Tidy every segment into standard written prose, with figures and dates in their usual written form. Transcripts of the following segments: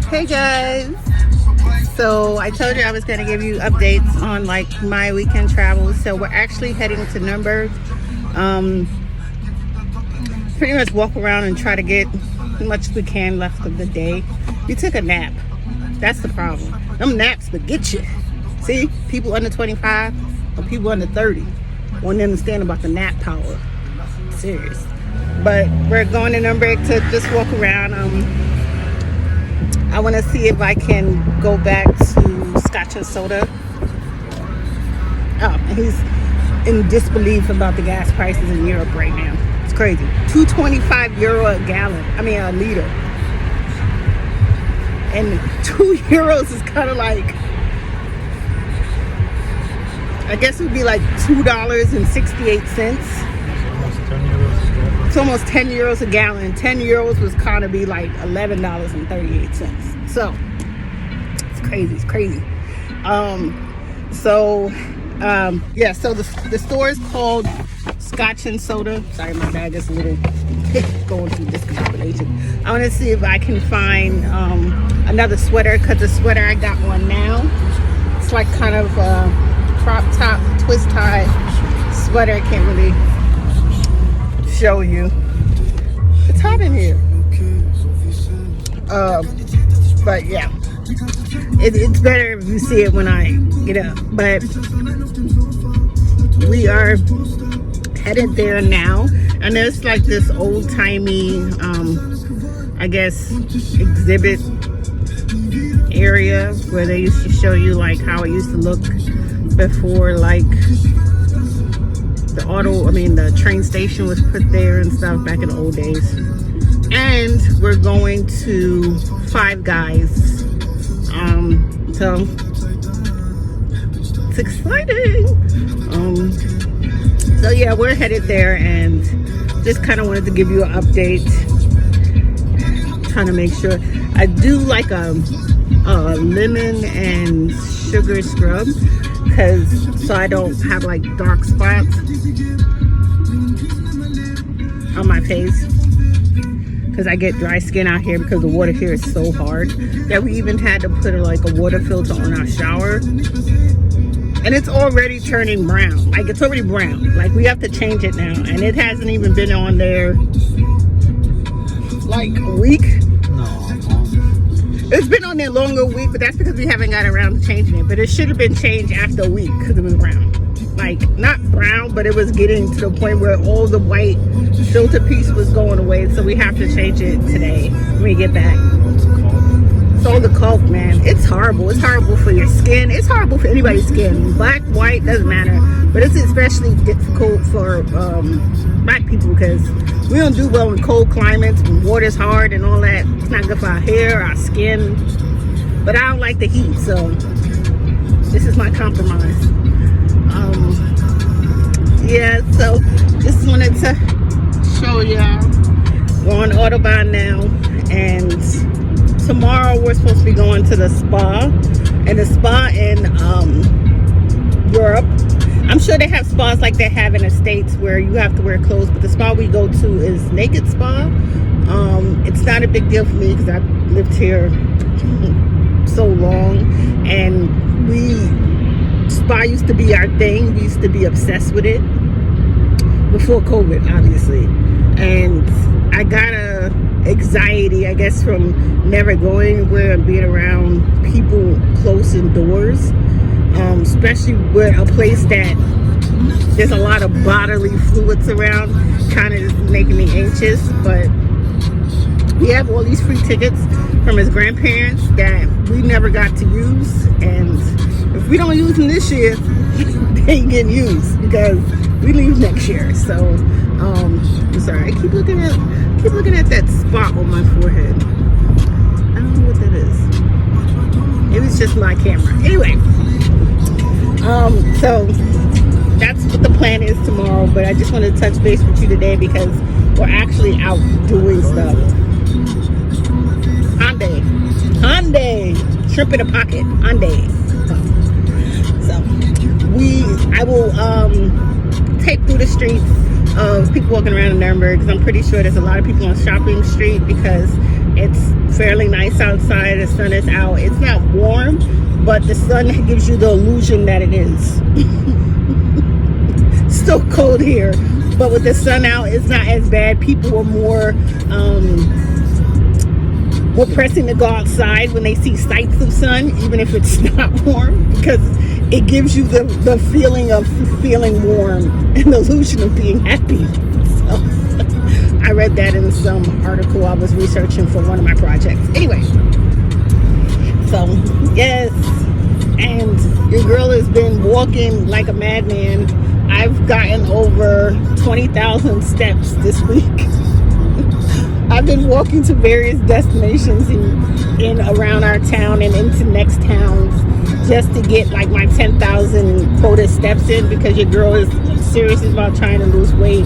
Hey guys, so I told you I was going to give you updates on like my weekend travels. So we're actually heading to Nürnberg. Pretty much walk around and try to get as much as we can left of the day. We took a nap. That's the problem. Them naps will get you. See, people under 25 or people under 30 won't understand about the nap power. Serious. But we're going to Nürnberg to just walk around. I want to see if I can go back to Scotch Soda. Oh, and he's in disbelief about the gas prices in Europe right now. It's crazy. €2.25 a gallon. I mean a liter. And €2 is kind of like, I guess it would be like $2.68. It's almost €10 a gallon. €10 was kind of be like $11.38. So it's crazy. It's crazy. Yeah. So the store is called Scotch Soda. Sorry, my bag is a little going through discombobulation. I want to see if I can find another sweater, because the sweater I got one now. It's like kind of a crop top, twist tie sweater. I can't really show you. It's hot in here. But yeah, it's better if you see it when I get up. But we are headed there now, and there's like this old-timey I guess exhibit area where they used to show you like how it used to look before like the train station was put there and stuff back in the old days. And we're going to Five Guys. So it's exciting. So yeah, we're headed there, and just kind of wanted to give you an update. Trying to make sure I do like a lemon and sugar scrub, so I don't have like dark spots on my face, because I get dry skin out here because the water here is so hard that we even had to put like a water filter on our shower, and it's already turning brown. Like, it's already brown. Like, we have to change it now, and it hasn't even been on there like a week. It's been on there longer a week, but that's because we haven't got around to changing it. But it should have been changed after a week because it was brown. Like, not brown, but it was getting to the point where all the white filter piece was going away. So we have to change it today when we get back. It's all the caulk, man. It's horrible. It's horrible for your skin. It's horrible for anybody's skin. Black, white, doesn't matter. But it's especially difficult for black people, because we don't do well in cold climates when water's hard and all that. It's not good for our hair, our skin. But I don't like the heat, so this is my compromise. Yeah, so just wanted to show y'all. We're on Autobahn now, and tomorrow we're supposed to be going to the spa. And the spa in Europe, I'm sure they have spas like they have in the States where you have to wear clothes, but the spa we go to is naked spa. It's not a big deal for me because I've lived here so long, and spa used to be our thing. We used to be obsessed with it before COVID, obviously. And I got a anxiety, I guess, from never going anywhere and being around people close indoors. Especially with a place that there's a lot of bodily fluids around, kind of is making me anxious. But we have all these free tickets from his grandparents that we never got to use, and if we don't use them this year, they ain't getting used because we leave next year. So I'm sorry, I keep looking at that spot on my forehead. I don't know what that is. Maybe it's just my camera. Anyway, so that's what the plan is tomorrow, but I just wanted to touch base with you today because we're actually out doing stuff. Hyundai, shrimp in a pocket, Hyundai. So I will tape through the streets of people walking around in Nürnberg, because I'm pretty sure there's a lot of people on Shopping Street, because It's fairly nice outside. The sun is out. It's not warm, but the sun gives you the illusion that it is. Still cold here, but with the sun out, it's not as bad. People are more pressing to go outside when they see sights of sun, even if it's not warm, because it gives you the feeling of feeling warm and the illusion of being happy. So I read that in some article I was researching for one of my projects. Anyway, so yes, and your girl has been walking like a madman. I've gotten over 20,000 steps this week. I've been walking to various destinations in around our town and into next towns just to get like my 10,000 quota steps in, because your girl is serious about trying to lose weight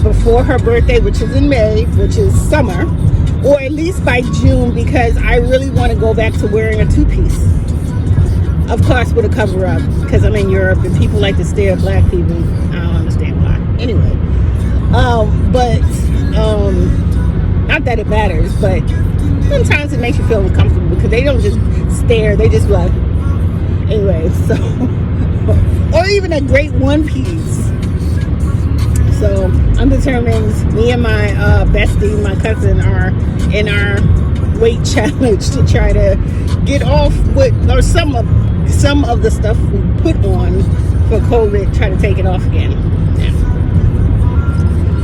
before her birthday, which is in May, which is summer, or at least by June, because I really want to go back to wearing a two-piece. Of course, with a cover-up, because I'm in Europe and people like to stare at black people. I don't understand why. Anyway, not that it matters, but sometimes it makes you feel uncomfortable because they don't just stare, they just like, anyway, so, or even a great one piece. So I'm determined, me and my bestie, my cousin, are in our weight challenge to try to get off with, or some of the stuff we put on for COVID, try to take it off again. Yeah.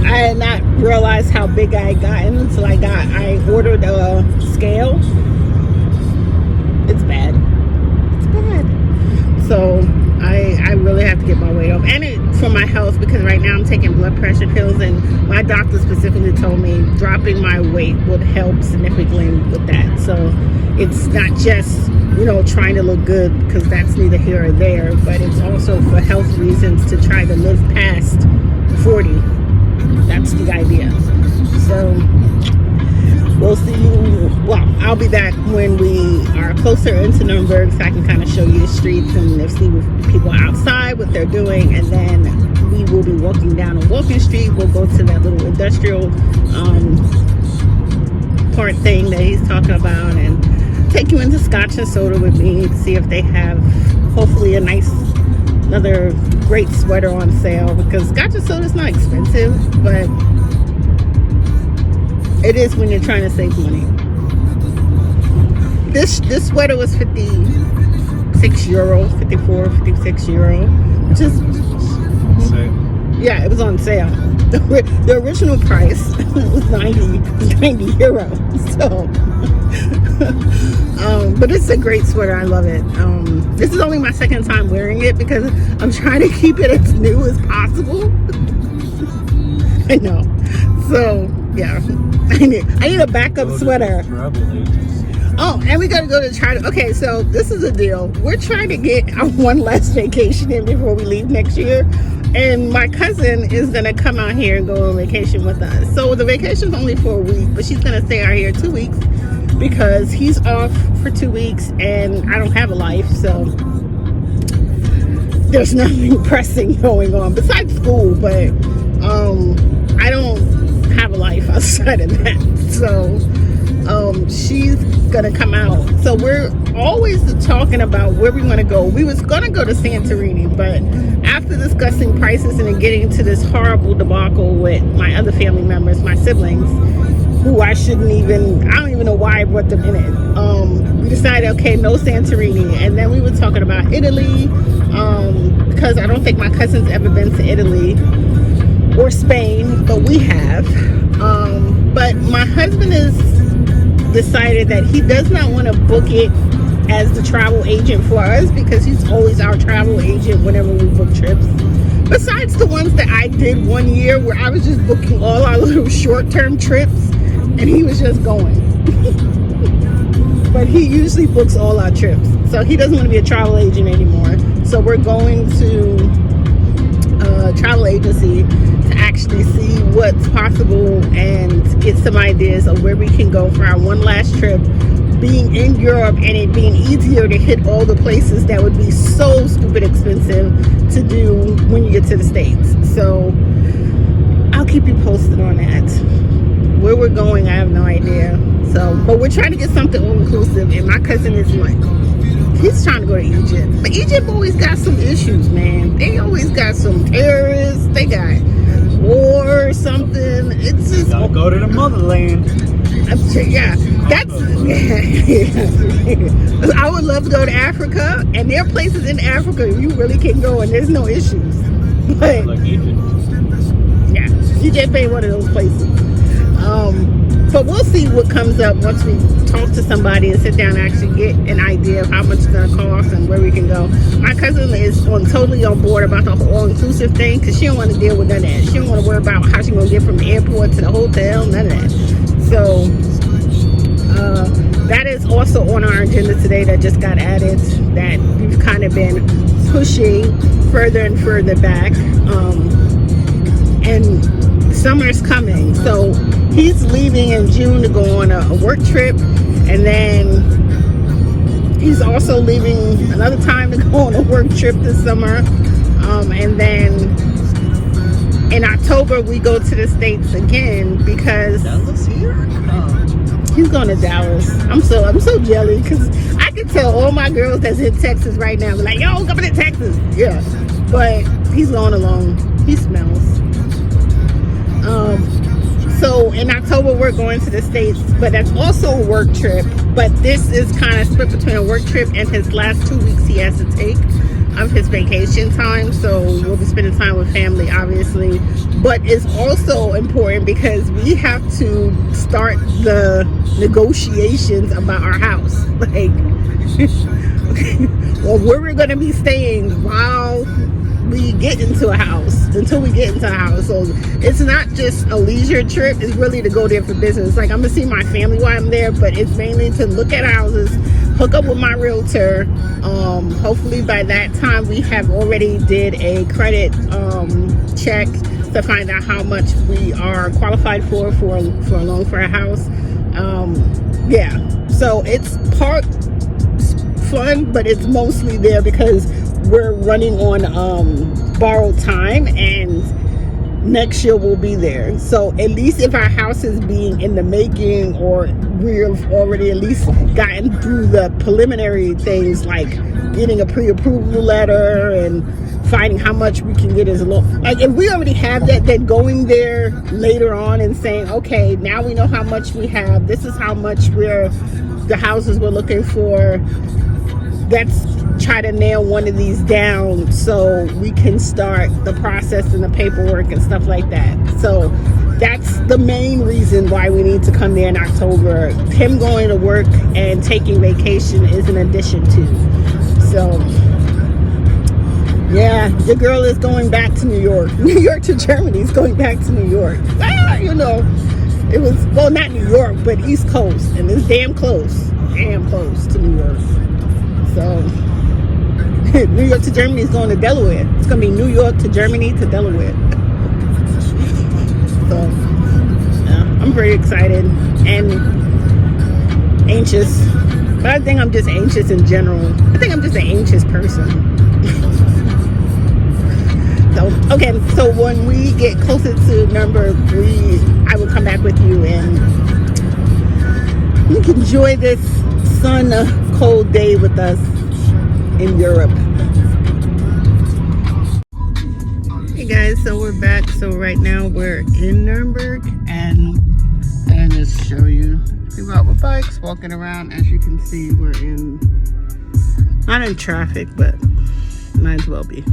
I had not realized how big I had gotten until I ordered a scale. It's bad. It's bad. So I really have to get my weight off, and it for my health, because right now I'm taking blood pressure pills, and my doctor specifically told me dropping my weight would help significantly with that. So it's not just, you know, trying to look good, because that's neither here or there, but it's also for health reasons to try to live past 40. That's the idea. So we'll see you. Well, I'll be back when we are closer into Nürnberg, so I can kind of show you the streets and see people outside, what they're doing, and then we will be walking down a walking street. We'll go to that little industrial part thing that he's talking about, and take you into Scotch and Soda with me to see if they have hopefully another great sweater on sale, because Scotch and Soda is not expensive, but it is when you're trying to save money. This sweater was 56 euro, 54, 56 euro, which is, yeah, it was on sale. The original price was 90 euro. So, but it's a great sweater. I love it. This is only my second time wearing it because I'm trying to keep it as new as possible. I know. So, yeah. I need a backup sweater. Oh, and we gotta go to try to. Okay, so this is a deal. We're trying to get our one last vacation in before we leave next year, and my cousin is gonna come out here and go on vacation with us. So the vacation's only for a week, but she's gonna stay out here 2 weeks because he's off for 2 weeks, and I don't have a life, so there's nothing pressing going on besides school. But I don't have a life outside of that, so. She's gonna come out. So we're always talking about where we want to go. We was gonna go to Santorini, but after discussing prices and then getting into this horrible debacle with my other family members, my siblings, who I don't even know why I brought them in it. We decided, okay, no Santorini. And then we were talking about Italy, because I don't think my cousin's ever been to Italy or Spain, but we have. But my husband is decided that he does not want to book it as the travel agent for us, because he's always our travel agent whenever we book trips, besides the ones that I did one year where I was just booking all our little short-term trips and he was just going. But he usually books all our trips, so he doesn't want to be a travel agent anymore. So we're going to a travel agency to actually see what's possible and get some ideas of where we can go for our one last trip, being in Europe and it being easier to hit all the places that would be so stupid expensive to do when you get to the States. So I'll keep you posted on that. Where we're going, I have no idea. So, but we're trying to get something all-inclusive, and my cousin is like, he's trying to go to Egypt. But Egypt always got some issues, man. They always got some terrorists. They got war or something. It's just... Gotta go to the motherland. Yeah, that's... I would love to go to Africa, and there are places in Africa you really can go, and there's no issues. But, Like Egypt. yeah, Egypt ain't one of those places. But we'll see what comes up once we talk to somebody and sit down and actually get an idea of how much it's going to cost and where we can go. My cousin is totally on board about the whole all-inclusive thing because she don't want to deal with none of that. She don't want to worry about how she's going to get from the airport to the hotel, none of that. So that is also on our agenda today that just got added, that we've kind of been pushing further and further back. And summer's coming, so he's leaving in June to go on a work trip, and then he's also leaving another time to go on a work trip this summer, and then in October we go to the States again because Dallas here? he's going to Dallas. I'm so jelly because I can tell all my girls that's in Texas right now, they're like, yo, coming to Texas. Yeah, but he's going alone. He smells. So in October we're going to the States, but that's also a work trip. But this is kind of split between a work trip and his last 2 weeks he has to take of his vacation time. So we'll be spending time with family, obviously. But it's also important because we have to start the negotiations about our house. Like, well, where we're going to be staying while we get into a house, until we get into a house. So it's not just a leisure trip, it's really to go there for business. Like, I'm gonna see my family while I'm there, but it's mainly to look at houses, hook up with my realtor. Hopefully by that time we have already did a credit check to find out how much we are qualified for a loan for a house. Yeah, so it's part fun, but it's mostly there because we're running on borrowed time, and next year we'll be there. So at least if our house is being in the making, or we've already at least gotten through the preliminary things like getting a pre-approval letter and finding how much we can get as a loan. Like, if we already have that, then going there later on and saying, okay, now we know how much we have, this is how much the houses we're looking for, let's try to nail one of these down so we can start the process and the paperwork and stuff like that. So that's the main reason why we need to come there in October. Him going to work and taking vacation is an addition to. So yeah, the girl is going back to New York. New York to Germany is going back to New York. You know, it was, well, not New York, but East Coast, and it's damn close to New York. So New York to Germany is going to Delaware. It's going to be New York to Germany to Delaware. So yeah, I'm very excited and anxious. But I think I'm just anxious in general. I think I'm just an anxious person. So, okay, so when we get closer to Nürnberg, I will come back with you and you can enjoy this cold day with us in Europe. Hey guys, so we're back. So right now we're in Nürnberg, and I'll just show you people out with bikes walking around. As you can see, we're not in traffic, but might as well be.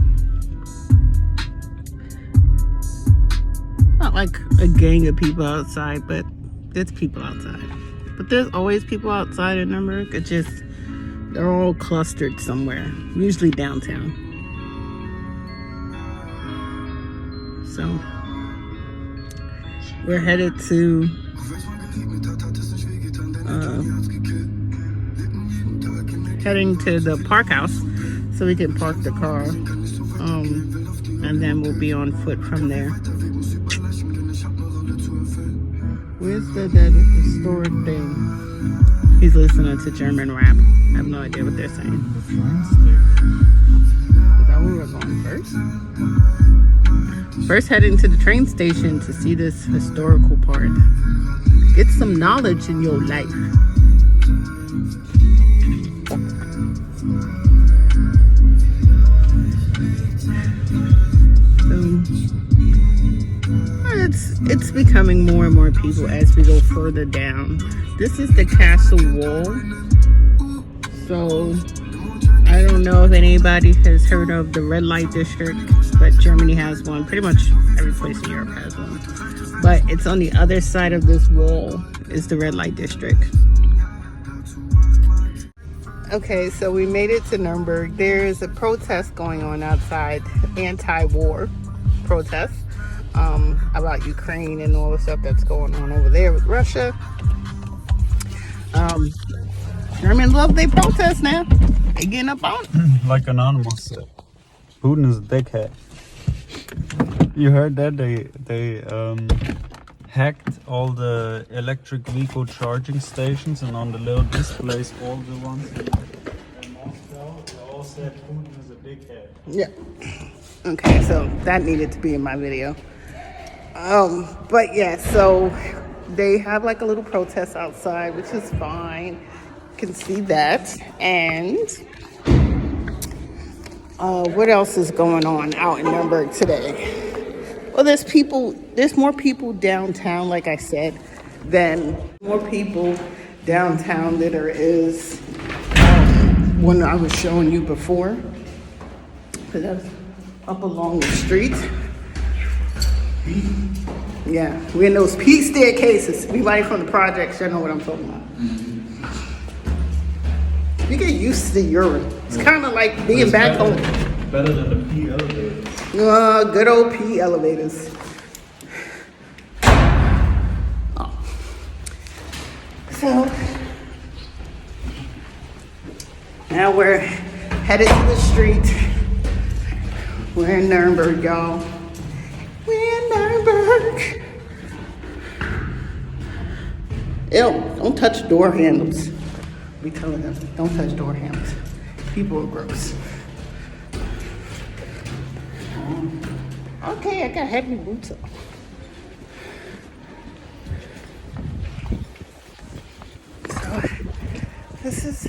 Not like a gang of people outside, but there's people outside. But there's always people outside in Nürnberg. It's just they're all clustered somewhere, usually downtown. So we're headed to the park house so we can park the car, and then we'll be on foot from there. Where's the store thing? He's listening to German rap. I have no idea what they're saying. that where we're going first? First, heading to the train station to see this historical part. Get some knowledge in your life. It's becoming more and more people as we go further down. This is the castle wall. So I don't know if anybody has heard of the red light district, but Germany has one. Pretty much every place in Europe has one. But it's on the other side of this wall is the red light district. Okay, so we made it to Nürnberg. There's a protest going on outside, anti-war protest. About Ukraine and all the stuff that's going on over there with Russia. Germans love their protest now. They getting up on it. Like Anonymous said, Putin is a dickhead. You heard that they hacked all the electric vehicle charging stations, and on the little displays, all the ones in Moscow, they all said Putin is a dickhead. Yeah. Okay, so that needed to be in my video. But yeah, so they have like a little protest outside, which is fine. You can see that. And what else is going on out in Nürnberg today? Well, there's more people downtown, like I said, than more people downtown than there is when I was showing you before. Because that's up along the street. Yeah, we're in those P staircases. Anybody from the projects, you know what I'm talking about. You get used to Europe. It's kind of like being back home. Better than the P elevators. Good old P elevators. Oh. So now we're headed to the street. We're in Nürnberg, y'all. We're in Nürnberg. Ew, don't touch door handles. We telling them, don't touch door handles. People are gross. Okay, I got heavy boots on. So, this is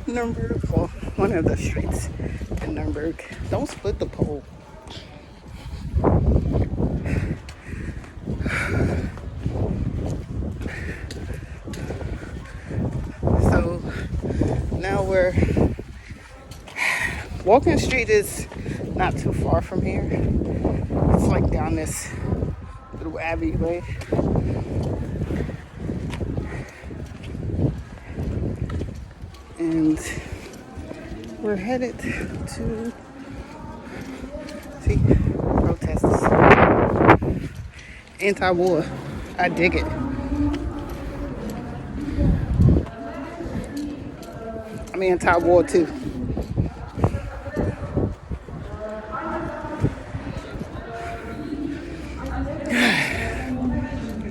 Nürnberg, well, one of the streets in Nürnberg. Don't split the pole. So now we're walking street is not too far from here. It's like down this little alleyway. And we're headed to see protesters. Anti-war. I dig it. I'm anti-war too.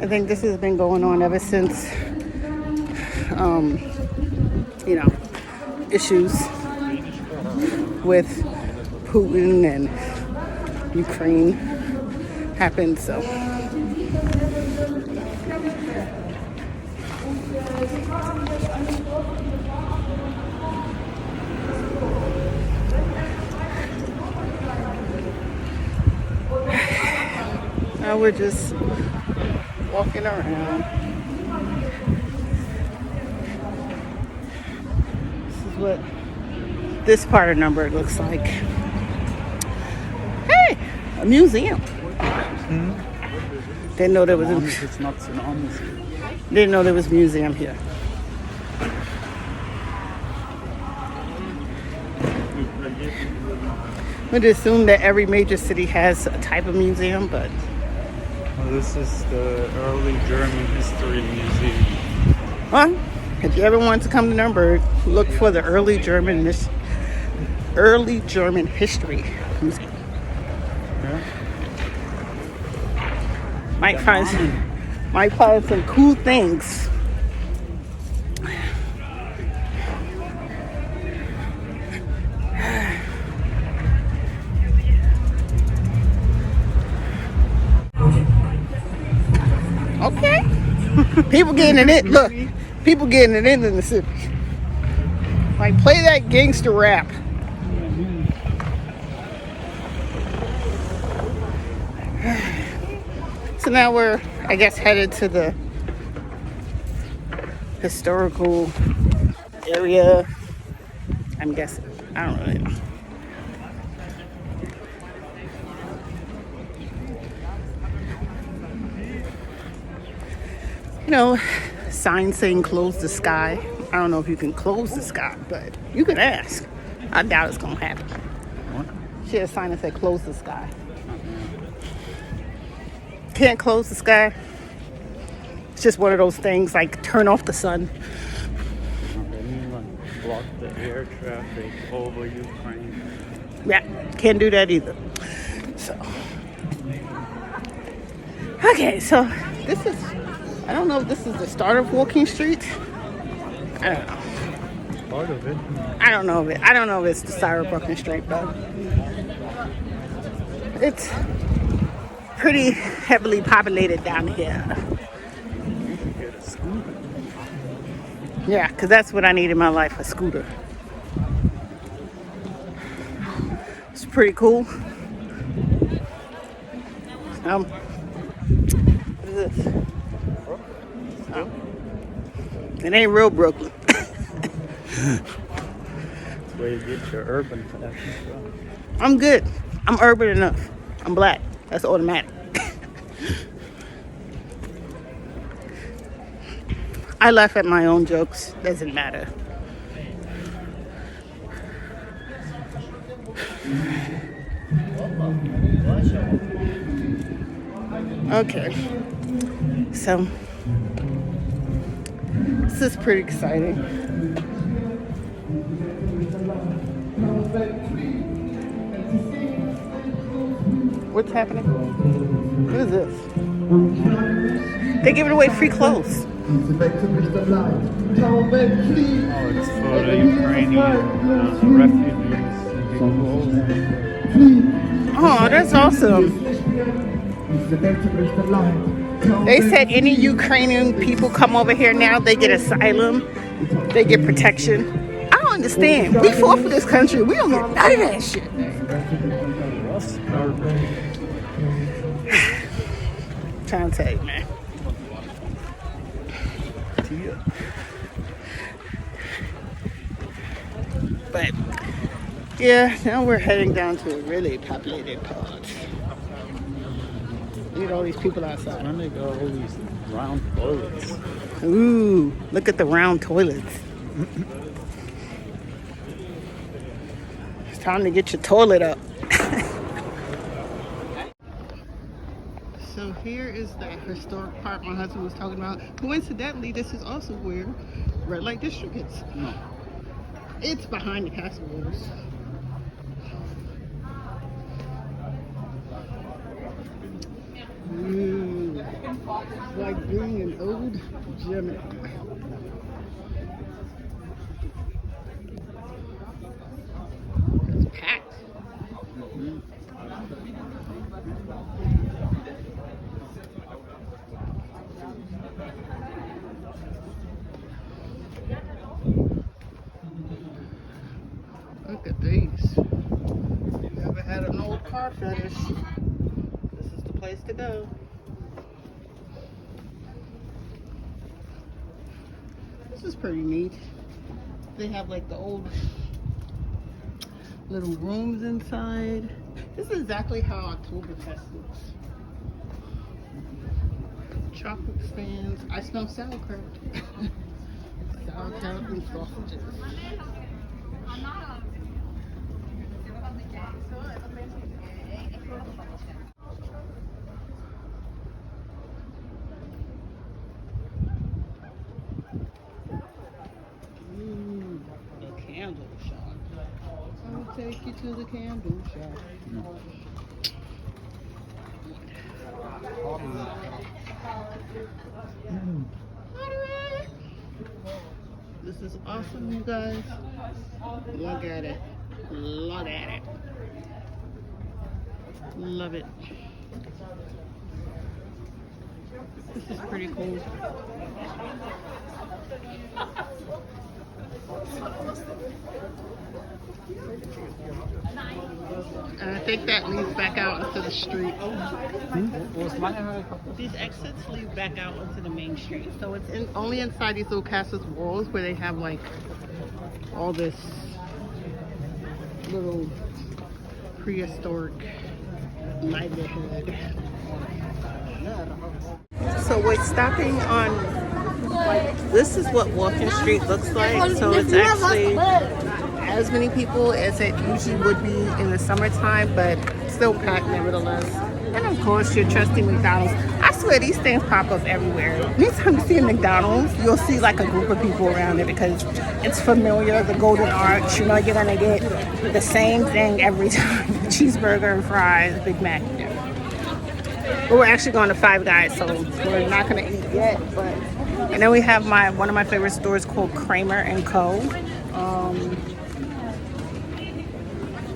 I think this has been going on ever since, issues with Putin and Ukraine happened, so. Now we're just walking around. This is what this part of Nürnberg looks like. Hey, a museum. Didn't know there was a Didn't know there was a museum here. We'd assume that every major city has a type of museum, but Well, this is the early German history museum. well, if you ever want to come to Nürnberg, look for the early German history museum. Yeah. Might find some cool things. People getting it in. Look, people getting it in the city. Like, play that gangster rap. So now we're, I guess, headed to the historical area. I'm guessing. I don't really know. You know, sign saying close the sky. I don't know if you can close the sky, but you can ask. I doubt it's gonna happen. She had a sign that said close the sky. Can't close the sky. It's just one of those things like turn off the sun. Block the air traffic over Ukraine. Yeah, can't do that either. So, okay, so this is, I don't know if this is the start of Walking Street. I don't know. Part of it. I don't know if it's the start of Walking Street, but it's pretty heavily populated down here. You should get a scooter. Yeah, because that's what I need in my life, a scooter. It's pretty cool. What is this? Oh. It ain't real Brooklyn. That's where you get your urban fashion from. I'm good. I'm urban enough. I'm black. That's automatic. I laugh at my own jokes. Doesn't matter. Okay. So, this is pretty exciting. What's happening? What is this? They're giving away free clothes. Oh, it's for the Ukrainian refugees. Oh, that's awesome. They said any Ukrainian people come over here now, they get asylum, they get protection. I don't understand. We fought for this country. We don't get none of that shit. Trying to tell you, man. But yeah, now we're heading down to a really populated part. Look at all these people outside. When they got all these round toilets. Ooh, look at the round toilets. It's time to get your toilet up. So here is the historic part my husband was talking about. Coincidentally, this is also where red light district is. No. It's behind the castle walls. Ooh, it's like being an old German. It's packed. Look at these. If you ever had an old car fetish, this is the place to go. This is pretty neat. They have like the old little rooms inside. This is exactly how Oktoberfest looks. Chocolate stands. I smell sauerkraut. Sauerkraut and sausages. Ooh, the candle shop. I'll take you to the candle shop. This is awesome, you guys. Look at it. Look at it. Love it. This is pretty cool. And I think that leads back out into the street. These exits lead back out into the main street. So it's only inside these little castles walls where they have like all this little prehistoric livelihood. So we're stopping on, this is what Walking Street looks like. So it's actually as many people as it usually would be in the summertime, but still packed nevertheless. And of course your trusty McDonald's. I swear these things pop up everywhere. Anytime you see a McDonald's, you'll see like a group of people around it because it's familiar, the Golden Arch. You know, you're gonna get the same thing every time. Cheeseburger and fries, Big Mac. But we're actually going to Five Guys, so we're not gonna eat yet. But and then we have one of my favorite stores called Kramer and Co.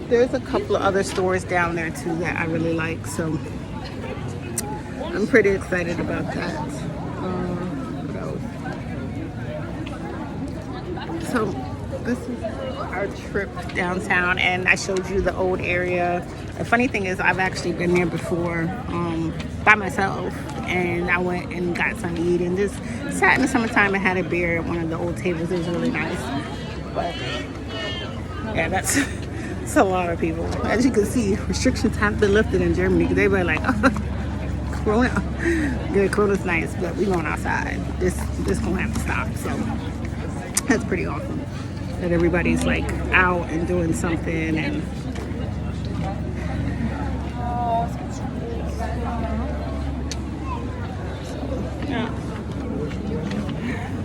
There's a couple of other stores down there too that I really like, so I'm pretty excited about that. What else? So this is our trip downtown, and I showed you the old area. The funny thing is I've actually been there before by myself, and I went and got something to eat and just sat in the summertime and had a beer at one of the old tables. It was really nice. But yeah, that's a lot of people. As you can see, restrictions have been lifted in Germany because they were like, oh, Corona. Good, Corona's nice, but we going outside. This gonna have to stop. So that's pretty awesome that everybody's like out and doing something. And yeah,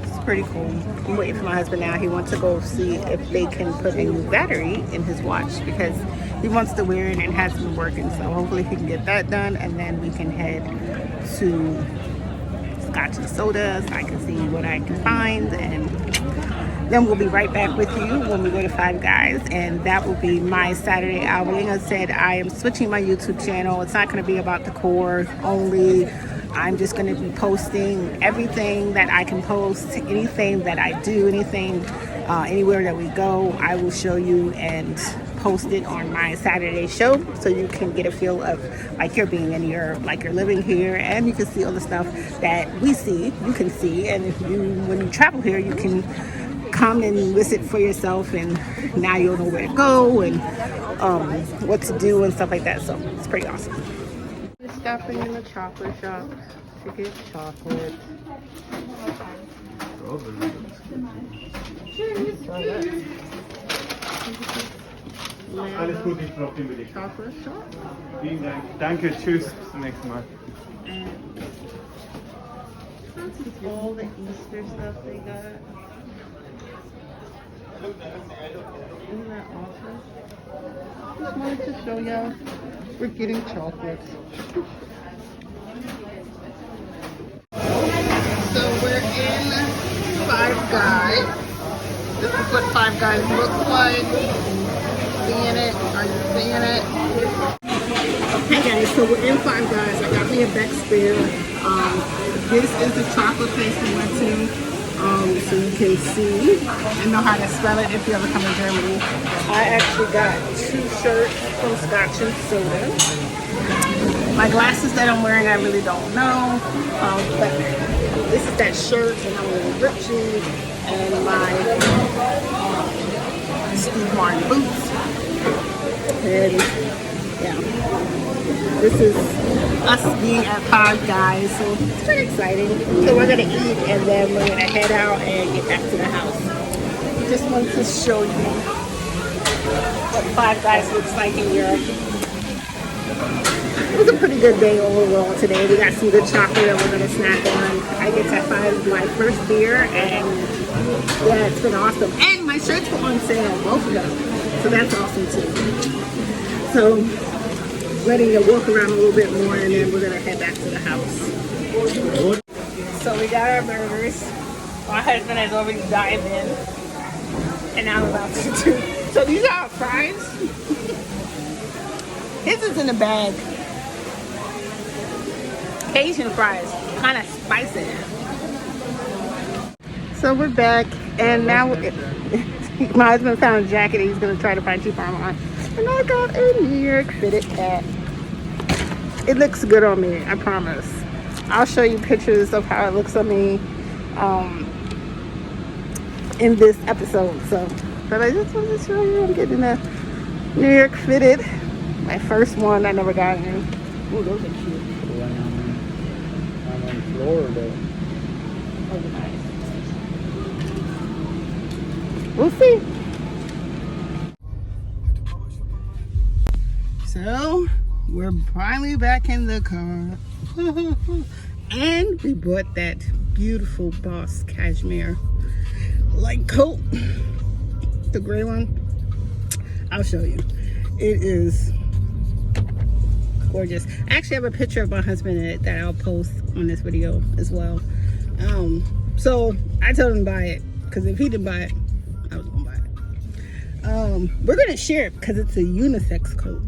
it's pretty cool. I'm waiting for my husband now. He wants to go see if they can put a new battery in his watch because he wants to wear it and it hasn't been working. So hopefully he can get that done, and then we can head to Scotch Soda so I can see what I can find, and then we'll be right back with you when we go to Five Guys, and that will be my Saturday outing. I said I am switching my YouTube channel. It's not going to be about decor only. I'm just going to be posting everything that I can post, anything that I do, anything, anywhere that we go, I will show you and post it on my Saturday show, so you can get a feel of like you're being in your, like you're living here, and you can see all the stuff that we see, you can see, and if you, when you travel here, you can come and visit for yourself, and now you'll know where to go and what to do and stuff like that. So it's pretty awesome. We're stopping in the chocolate shop to get chocolate. Alles Gute, ich brauche den Beleg. Chocolate shop. Vielen Dank. Danke, tschüss. Bis zum nächsten Mal. And all the Easter stuff they got. Isn't that awesome? Just wanted to show y'all we're getting chocolates. So we're in Five Guys. This is what Five Guys looks like. Seeing it? Are you seeing it? Hey guys, so we're in Five Guys. I got me a Beck Spear. This is the chocolate place we went to. So you can see and know how to spell it if you ever come to Germany. I actually got 2 shirts from Scotch and Soda. My glasses that I'm wearing, I really don't know. But this is that shirt, and I'm wearing ripped jeans and my Steve Martin boots. And yeah, this is us being at Five Guys, so it's pretty exciting. So we're gonna eat, and then we're gonna head out and get back to the house. Just wanted to show you what Five Guys looks like in Europe. It was a pretty good day overall today. We got some good chocolate that we're gonna snack on. I get to find my first beer, and yeah, it's been awesome. And my shirts were on sale, both of them. So that's awesome too. So ready to walk around a little bit more, and then we're gonna head back to the house. So we got our burgers. My husband has already dived in, and I'm about to do. So these are our fries. His is in the bag. Asian fries. kind of spicy. So we're back, and now my husband found a jacket he's gonna try to find cheaper online, and I got a New York fitted hat. It looks good on me, I promise. I'll show you pictures of how it looks on me in this episode. So, but I just wanted to show you I'm getting a New York fitted. My first one. I never got any. Oh, those are cute. I'm in Florida. Those are nice. We'll see. So we're finally back in the car. And we bought that beautiful Boss cashmere light coat. The gray one. I'll show you. It is gorgeous. I actually have a picture of my husband in it that I'll post on this video as well. So I told him to buy it, because if he didn't buy it, I was gonna buy it. We're gonna share it because it's a unisex coat,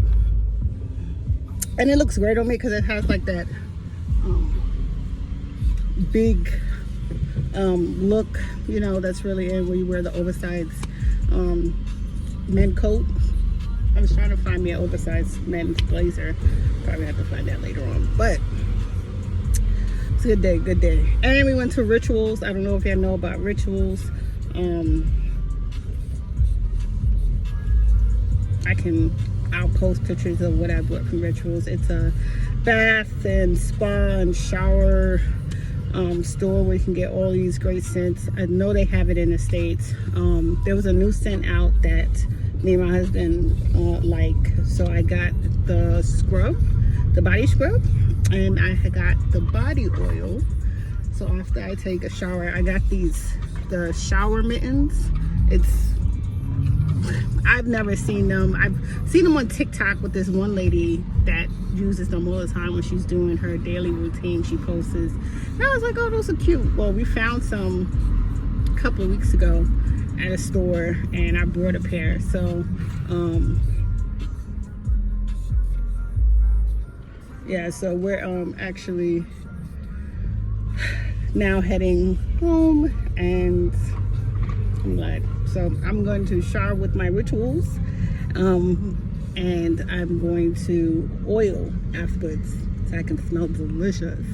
and it looks great on me because it has like that big look, you know, that's really in where you wear the oversized men coat. I was trying to find me an oversized men's blazer. Probably have to find that later on, but it's a good day, good day. And we went to Rituals. I don't know if y'all know about Rituals. I'll post pictures of what I bought from Rituals. It's a bath and spa and shower store where you can get all these great scents. I know they have it in the States. There was a new scent out that me and my husband like, so I got the scrub, the body scrub, and I got the body oil. So after I take a shower, I got the shower mittens. I've never seen them. I've seen them on TikTok with this one lady that uses them all the time when she's doing her daily routine. She posts. And I was like, oh, those are cute. Well, we found some a couple of weeks ago at a store, and I bought a pair. So yeah, so we're actually now heading home, and I'm glad. So I'm going to shower with my Rituals, and I'm going to oil afterwards so I can smell delicious.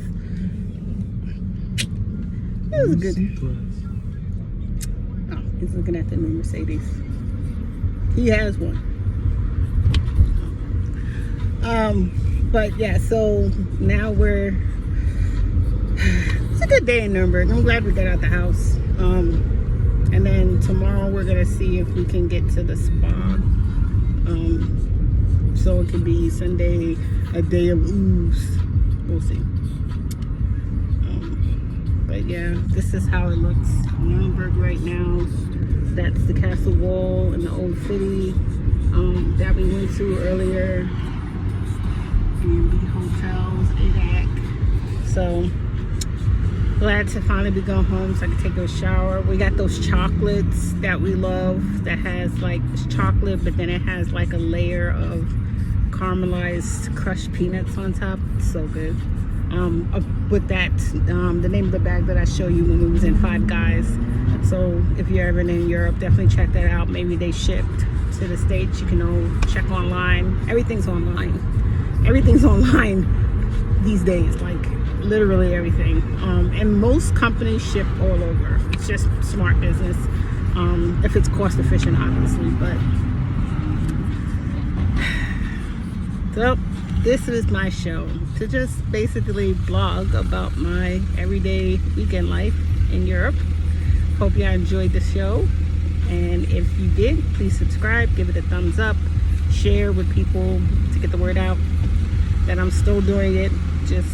It was good. Oh, he's looking at the new Mercedes. He has one. But yeah, so now it's a good day in Nürnberg. I'm glad we got out the house. And then tomorrow we're gonna see if we can get to the spa. So it could be Sunday, a day of ooze. We'll see. But yeah, this is how it looks in Nürnberg right now. That's the castle wall in the old city that we went to earlier. B&B hotels, ADAC. So glad to finally be going home so I can take a shower. We got those chocolates that we love that has like, it's chocolate, but then it has like a layer of caramelized crushed peanuts on top. It's so good. With that, the name of the bag that I show you when we was in Five Guys. So if you're ever in Europe, definitely check that out. Maybe they shipped to the States. You can all check online. Everything's online. Everything's online these days, like literally everything. And most companies ship all over. It's just smart business, if it's cost efficient, obviously. But so this is my show, to just basically blog about my everyday weekend life in Europe. Hope y'all enjoyed the show, and if you did, please subscribe, give it a thumbs up, share with people to get the word out that I'm still doing it, just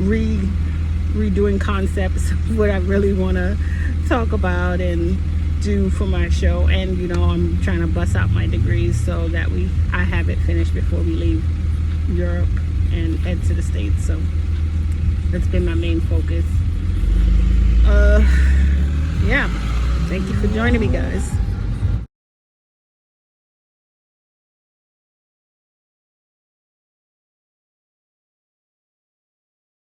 redoing concepts, what I really want to talk about and do for my show. And you know, I'm trying to bust out my degrees so that I have it finished before we leave Europe and head to the States. So that's been my main focus. Yeah, thank you for joining me, guys.